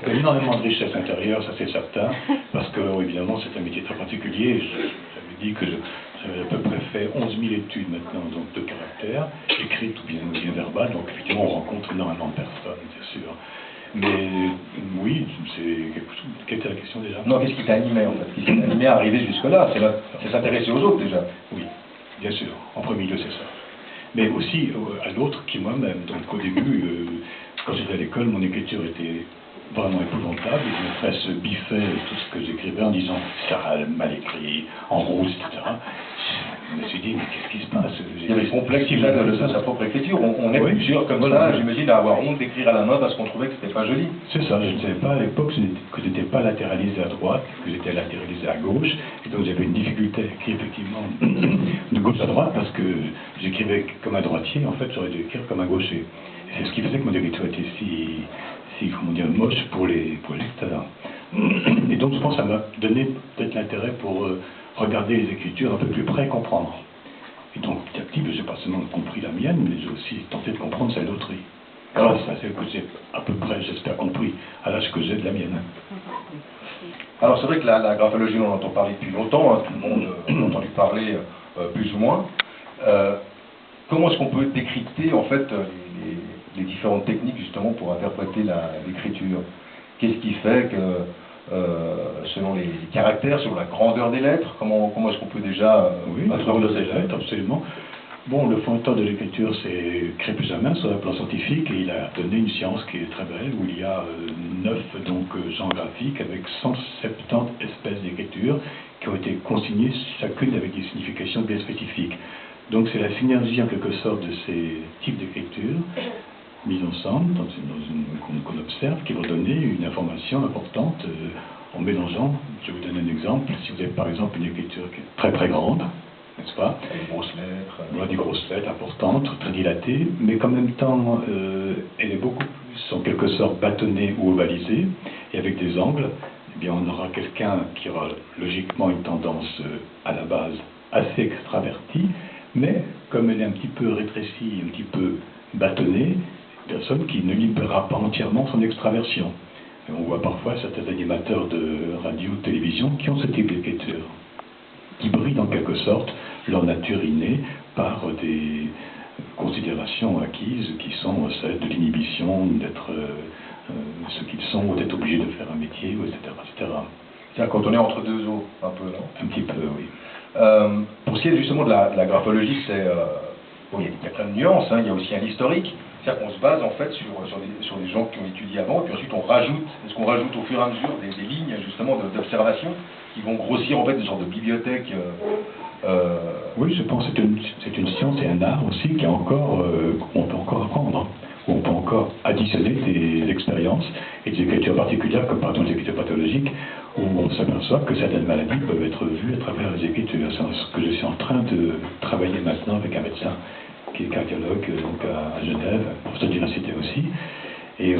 Il y a énormément de richesse intérieure, ça c'est certain, parce que évidemment c'est un métier très particulier. J'avais dit que j'avais à peu près fait 11 000 études maintenant, donc de caractère, écrites ou bien verbales, donc effectivement on rencontre énormément de personnes, bien sûr. Mais oui, quelle était la question déjà? Non, qu'est-ce qui t'a animé en fait? Qu'est-ce qui t'a animé à arriver jusque-là? C'est s'intéresser aux autres déjà. Oui, bien sûr, en premier lieu c'est ça. Mais aussi à l'autre qui moi-même. Donc au début, quand j'étais à l'école, mon écriture était vraiment épouvantable. Les maîtresses biffaient tout ce que j'écrivais en disant sale, mal écrit, en rouge, etc. Je me suis dit, mais qu'est-ce qui se passe? Il y avait le complexe de sa propre écriture. On est plusieurs comme ça, j'imagine, à avoir honte d'écrire à la main parce qu'on trouvait que c'était pas joli. C'est ça, je ne savais pas à l'époque que je n'étais pas latéralisé à droite, que j'étais latéralisé à gauche, et donc j'avais une difficulté à écrire effectivement de gauche à droite parce que j'écrivais comme un droitier, en fait j'aurais dû écrire comme un gaucher. Et c'est ce qui faisait que mon écriture était si comment dire, moche pour les lecteurs. Et donc je pense que ça m'a donné peut-être l'intérêt pour regarder les écritures un peu plus près et comprendre. Et donc petit à petit, j'ai pas seulement compris la mienne, mais j'ai aussi tenté de comprendre celle d'autrui. Alors c'est celle que j'ai à peu près, j'espère, compris à l'âge que j'ai de la mienne. Alors c'est vrai que la graphologie, on en entend parler depuis longtemps, hein, tout le monde en a entendu parler plus ou moins. Comment est-ce qu'on peut décrypter en fait les différentes techniques justement pour interpréter l'écriture? Qu'est-ce qui fait que, selon les caractères, selon la grandeur des lettres, comment est-ce qu'on peut déjà... oui, la grandeur des lettres, absolument. Bon, le fondateur de l'écriture, c'est Crépus-Amin, sur le plan scientifique, et il a donné une science qui est très belle, où il y a 9 genres graphiques avec 170 espèces d'écriture qui ont été consignées, chacune avec des significations bien spécifiques. Donc c'est la synergie en quelque sorte de ces types d'écriture mis ensemble, qu'on observe, qui vont donner une information importante en mélangeant. Je vais vous donner un exemple. Si vous avez par exemple une écriture qui est très très grande, n'est-ce pas? Des grosses lettres. Voilà, des grosses lettres importantes, très dilatées, mais qu'en même temps, elle est beaucoup plus en quelque sorte bâtonnée ou ovalisée, et avec des angles, eh bien on aura quelqu'un qui aura logiquement une tendance à la base assez extravertie, mais comme elle est un petit peu rétrécie, un petit peu bâtonnée, personne qui ne libérera pas entièrement son extraversion. Et on voit parfois certains animateurs de radio, de télévision qui ont ce type d'écriture, qui brillent en quelque sorte leur nature innée par des considérations acquises qui sont celles de l'inhibition, d'être ce qu'ils sont, ou d'être obligés de faire un métier, etc. etc. C'est-à-dire quand on est entre deux eaux, un peu, non? Un petit peu, oui. Pour ce qui est justement de la graphologie, bon, il y a plein de nuances, hein, il y a aussi un historique. C'est-à-dire qu'on se base en fait sur des gens qui ont étudié avant, et puis ensuite on rajoute, est-ce qu'on rajoute au fur et à mesure des lignes justement d'observation qui vont grossir en fait des sortes de bibliothèques Oui, je pense que c'est une science et un art aussi qui est encore, on peut encore apprendre, où on peut encore additionner des expériences et des écritures particulières, comme par exemple les écritures pathologiques, où on s'aperçoit que certaines maladies peuvent être vues à travers les écritures. C'est ce que je suis en train de travailler maintenant avec un médecin qui est cardiologue donc à Genève, professeur d'université aussi, et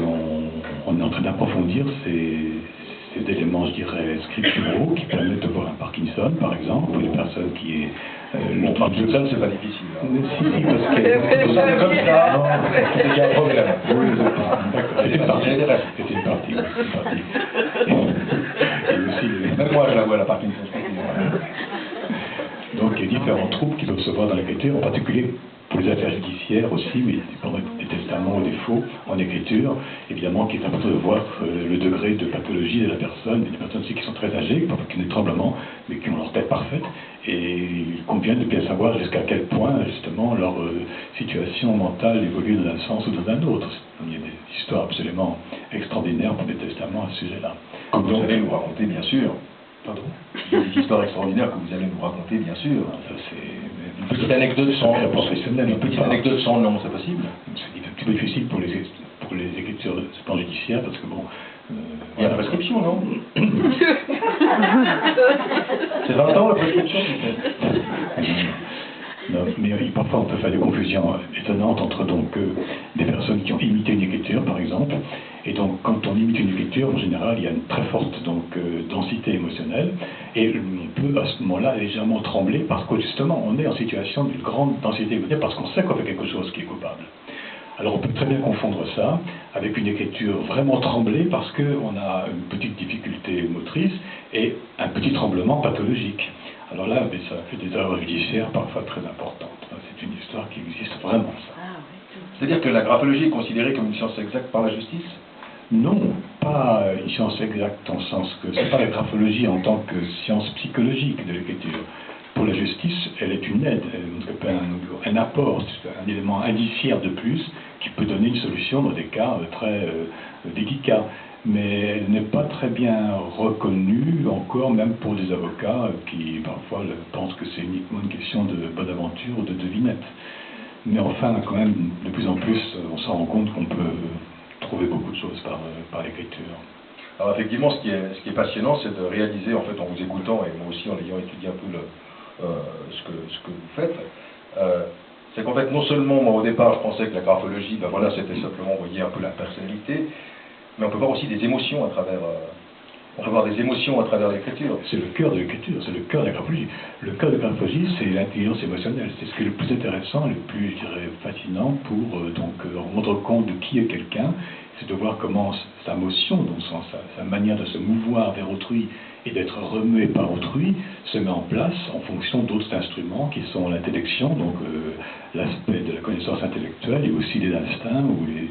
on est en train d'approfondir ces éléments, je dirais, scripturaux qui permettent de voir un Parkinson, par exemple, ou une personne qui est... Bon, Parkinson, c'est pas difficile. Hein. Si, parce que... Vous savez comme ça, c'est qu'il y a un problème. Oui, d'accord, c'est une partie. C'est une partie, et aussi, même moi, je la vois, la Parkinson. Donc, il y a différents troubles qui peuvent se voir dans l'écriture, en particulier pour les affaires judiciaires aussi, mais pendant des testaments ou des faux en écriture, évidemment qu'il est important de voir le degré de pathologie de la personne, des personnes aussi qui sont très âgées, parfois qui ont des tremblements, mais qui ont leur tête parfaite, et il convient de bien savoir jusqu'à quel point, justement, leur situation mentale évolue dans un sens ou dans un autre. Il y a des histoires absolument extraordinaires pour des testaments à ce sujet-là. Comme vous allez nous raconter, bien sûr. Pardon? Il y a des histoires extraordinaires que vous allez nous raconter, bien sûr. Ça, c'est... Une petite anecdote sans professionnelle. Une petite anecdote sans nom, c'est possible? C'est un petit peu difficile pour les écritures de ce plan judiciaire, parce que bon... il y a la prescription, non? C'est 20 ans la prescription, non, mais parfois on peut faire des confusions étonnantes entre donc des personnes qui ont imité une écriture, par exemple, et donc quand on imite une écriture, en général, il y a une très forte densité émotionnelle, et on peut à ce moment-là légèrement trembler parce que justement on est en situation d'une grande densité émotionnelle parce qu'on sait qu'on fait quelque chose qui est coupable. Alors on peut très bien confondre ça avec une écriture vraiment tremblée parce qu'on a une petite difficulté motrice et un petit tremblement pathologique. Alors là, mais ça fait des erreurs judiciaires parfois très importantes. C'est une histoire qui existe vraiment, ça. C'est-à-dire que la graphologie est considérée comme une science exacte par la justice? Non, pas une science exacte en sens que c'est pas la graphologie en tant que science psychologique de l'écriture. Pour la justice, elle est une aide, un apport, un élément indiciaire de plus qui peut donner une solution dans des cas très délicats. Mais elle n'est pas très bien reconnue encore, même pour des avocats qui parfois pensent que c'est uniquement une question de bonne aventure ou de devinette. Mais enfin, quand même, de plus en plus, on s'en rend compte qu'on peut trouver beaucoup de choses par l'écriture. Alors effectivement, ce qui est passionnant, c'est de réaliser, en fait, en vous écoutant, et moi aussi en ayant étudié un peu ce que vous faites, c'est qu'en fait, non seulement, moi au départ, je pensais que la graphologie, ben voilà, c'était simplement, vous voyez, un peu la personnalité, mais on peut voir aussi des émotions à travers... on peut voir des émotions à travers l'écriture. C'est le cœur de l'écriture, c'est le cœur de la graphologie. Le cœur de la graphologie, c'est l'intelligence émotionnelle. C'est ce qui est le plus intéressant, le plus, je dirais, fascinant pour rendre compte de qui est quelqu'un. C'est de voir comment sa motion, donc sa manière de se mouvoir vers autrui et d'être remué par autrui, se met en place en fonction d'autres instruments qui sont l'intellection, donc l'aspect de la connaissance intellectuelle et aussi les instincts ou les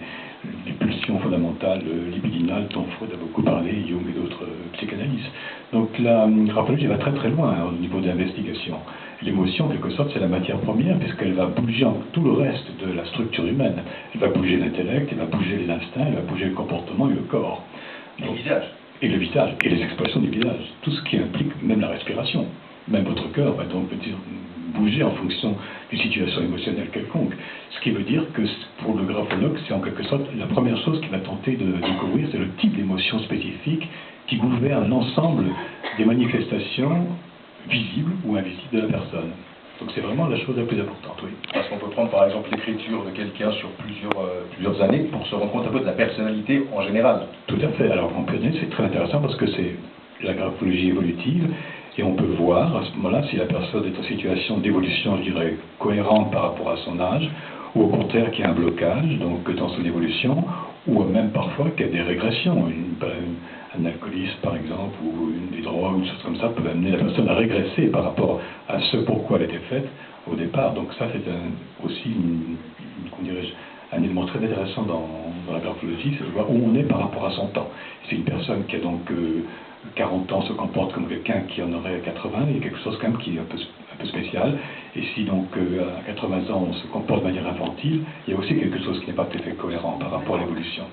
pulsions fondamentales libidinales dont Freud a beaucoup parlé, Jung et d'autres psychanalystes. Donc la graphologie va très très loin au niveau de l'investigation. L'émotion, en quelque sorte, c'est la matière première puisqu'elle va bouger tout le reste de la structure humaine. Elle va bouger l'intellect, elle va bouger les instincts, elle va bouger le comportement et le corps. Et le visage. Et le visage, et les expressions du visage. Tout ce qui implique même la respiration. Même votre cœur va donc bouger en fonction d'une situation émotionnelle quelconque. Ce qui veut dire que pour le graphologue, c'est en quelque sorte la première chose qu'il va tenter de découvrir, c'est le type d'émotion spécifique qui gouverne l'ensemble des manifestations visibles ou invisibles de la personne. Donc c'est vraiment la chose la plus importante, oui. Parce qu'on peut prendre par exemple l'écriture de quelqu'un sur plusieurs années pour se rendre compte un peu de la personnalité en général. Tout à fait. Alors en personnalité, c'est très intéressant parce que c'est la graphologie évolutive et on peut voir à ce moment-là si la personne est en situation d'évolution, je dirais, cohérente par rapport à son âge, ou au contraire qu'il y a un blocage donc dans son évolution, ou même parfois qu'il y a des régressions. Un alcoolisme, par exemple, ou des drogues, ou des choses comme ça, peut amener la personne à régresser par rapport à ce pourquoi elle était faite au départ. Donc ça, c'est aussi un élément très intéressant dans la graphologie, c'est de voir où on est par rapport à son temps. Si une personne qui a donc 40 ans se comporte comme quelqu'un qui en aurait 80, il y a quelque chose quand même qui est un peu spécial. Et si donc à 80 ans on se comporte de manière infantile, il y a aussi quelque chose qui n'est pas tout à fait cohérent par rapport à l'évolution.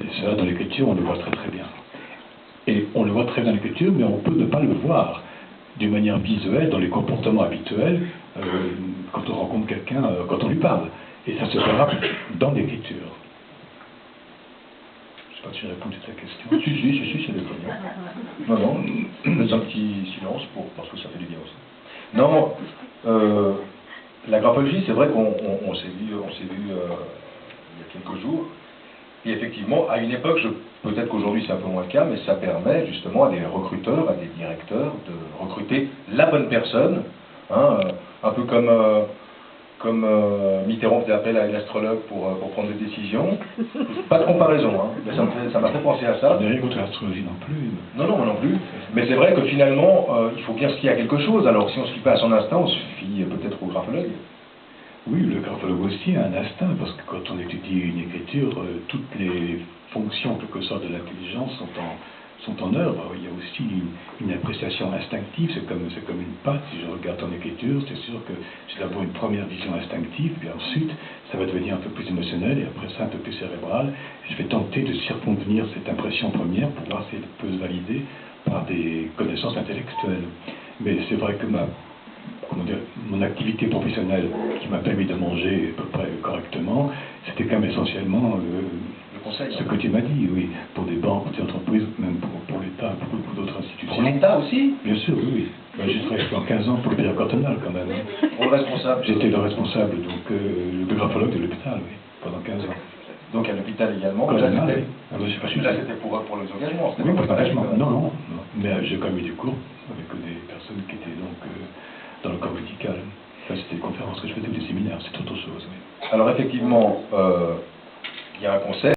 Et cela, dans l'écriture, on le voit très très bien. Et on le voit très bien dans l'écriture, mais on peut ne pas le voir d'une manière visuelle, dans les comportements habituels, quand on rencontre quelqu'un, quand on lui parle. Et ça se verra dans l'écriture. Je ne sais pas si j'ai répondu à ta question. Si, c'est le premier. Non, faites un petit silence parce que ça fait du bien aussi. Non, la graphologie, c'est vrai qu'on s'est vu il y a quelques jours. Et effectivement, à une époque, peut-être qu'aujourd'hui c'est un peu moins le cas, mais ça permet justement à des recruteurs, à des directeurs de recruter la bonne personne, hein, un peu comme Mitterrand faisait appel à l'astrologue pour prendre des décisions. Pas de comparaison, hein, mais ça m'a fait penser à ça. Je n'ai rien contre l'astrologie non plus. Non, moi non plus. Mais c'est vrai que finalement, il faut bien se fier à quelque chose. Alors si on ne se fie pas à son instinct, on se fie peut-être au graphologue. Oui, le graphologue aussi a un instinct, parce que quand on étudie une écriture, toutes les fonctions, en quelque sorte, de l'intelligence sont en œuvre. Il y a aussi une appréciation instinctive, c'est comme une patte. Si je regarde ton écriture, c'est sûr que j'ai d'abord une première vision instinctive, puis ensuite, ça va devenir un peu plus émotionnel, et après ça, un peu plus cérébral. Et je vais tenter de circonvenir cette impression première pour voir si elle peut se valider par des connaissances intellectuelles. Mais c'est vrai que mon activité professionnelle qui m'a permis de manger à peu près correctement, c'était quand même essentiellement le conseil, ce que tu m'as dit, oui, pour des banques, pour des entreprises, même pour l'État, pour d'autres institutions. Pour l'État aussi? Bien sûr, oui. Ben, j'ai travaillé pendant 15 ans pour le bureau cantonal quand même. Pour le responsable? J'étais le responsable, donc le graphologue de l'hôpital, oui, pendant 15 ans. Donc à l'hôpital également? Cantonal, oui. Là c'était pour les engagements? Oui, pour l'engagement. Non. Mais j'ai quand même eu des cours avec des personnes qui étaient donc dans le corps médical. capacité de conférence que je faisais ou des séminaires, c'est autre chose. Oui. Alors effectivement, il y a un concept.